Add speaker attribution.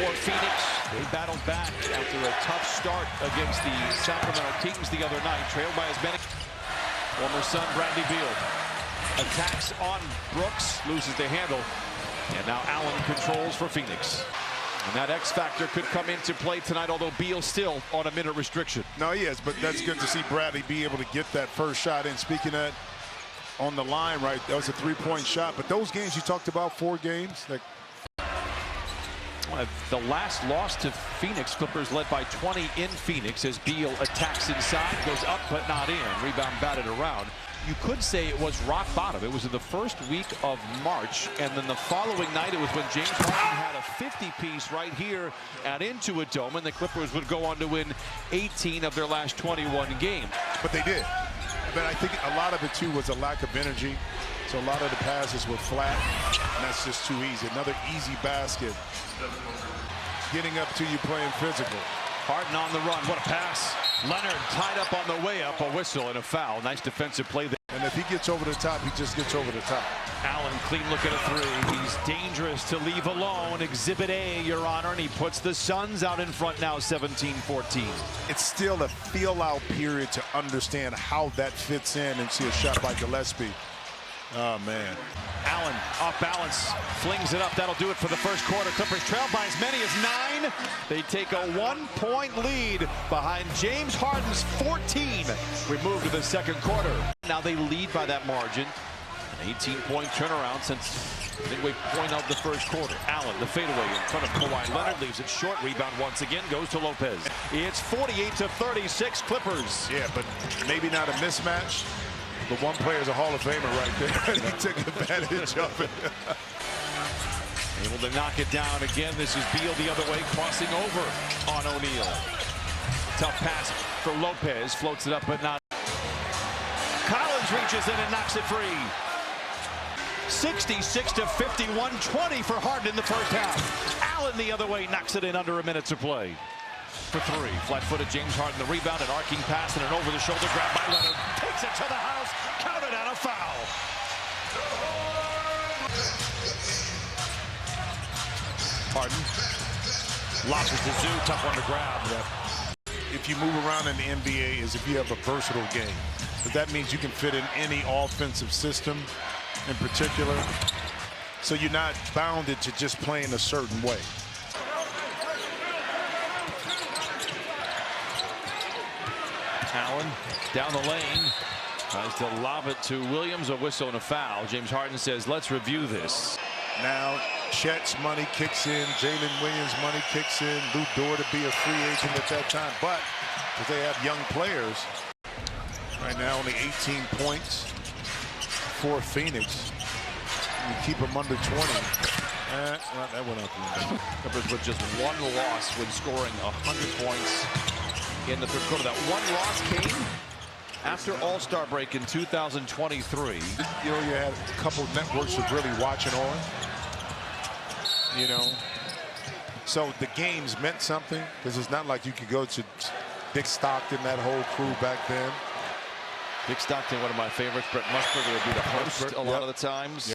Speaker 1: for Phoenix. They battled back after a tough start against the Sacramento Kings the other night. Trailed by as many. Former son Bradley Beal attacks on Brooks, loses the handle, and now Allen controls for Phoenix. And that X factor could come into play tonight, although Beal still on a minute restriction.
Speaker 2: No, he is, but that's good to see Bradley be able to get that first shot in. Speaking of that, on the line, right, that was a three-point shot. But those games you talked about, 4 games, like
Speaker 1: the last loss to Phoenix, Clippers led by 20 in Phoenix as Beal attacks inside, goes up but not in. Rebound batted around. You could say it was rock bottom. It was in the first week of March, and then the following night it was when James Harden had a 50-piece right here at Intuit Dome, and the Clippers would go on to win 18 of their last 21 games.
Speaker 2: But they did. But I think a lot of it, too, was a lack of energy. So a lot of the passes were flat, and that's just too easy. Another easy basket. Getting up to you playing physical.
Speaker 1: Harden on the run. What a pass. Leonard tied up on the way up. A whistle and a foul. Nice defensive play there.
Speaker 2: And if he gets over the top, he just gets over the top.
Speaker 1: Allen, clean look at a three. He's dangerous to leave alone. Exhibit A, Your Honor. And he puts the Suns out in front now, 17-14.
Speaker 2: It's still a feel-out period to understand how that fits in and see a shot by Gillespie. Oh, man.
Speaker 1: Allen, off balance, flings it up. That'll do it for the first quarter. Clippers trail by as many as 9. They take a 1-point lead behind James Harden's 14. We move to the second quarter. Now they lead by that margin. An 18-point turnaround since midway point of the first quarter. Allen, the fadeaway in front of Kawhi Leonard, leaves it short. Rebound once again goes to Lopez. It's 48-36 Clippers.
Speaker 2: Yeah, but maybe not a mismatch. But one player is a Hall of Famer right there. He took advantage of it.
Speaker 1: Able to knock it down again. This is Beal the other way, crossing over on O'Neal. Tough pass for Lopez. Floats it up, but not. Collins reaches in and knocks it free. 66-51, 20 for Harden in the first half. Allen the other way knocks it in under a minute to play. For 3, flat-footed James Harden, the rebound, an arcing pass, and an over-the-shoulder grab by Leonard. Takes it to the house, counted and a foul. Harden lobs it to Zoo, tough one to grab.
Speaker 2: If you move around in the NBA, is if you have a versatile game. But that means you can fit in any offensive system in particular. So you're not bounded to just playing a certain way.
Speaker 1: Allen down the lane, tries to lob it to Williams, a whistle and a foul. James Harden says, let's review this.
Speaker 2: Now Chet's money kicks in, Jalen Williams' money kicks in, Lou Dort to be a free agent at that time. But because they have young players, right now only 18 points for Phoenix. You keep them under 20. Well, that went out the window.
Speaker 1: Clippers with just one loss when scoring 100 points in the third quarter. That one loss came after All-Star break in 2023.
Speaker 2: You know, you had a couple networks of really watching on. You know, so the games meant something because it's not like you could go to Dick Stockton, that whole crew back then.
Speaker 1: Dick Stockton, one of my favorites. Brett Musburger would be the host a lot of the times.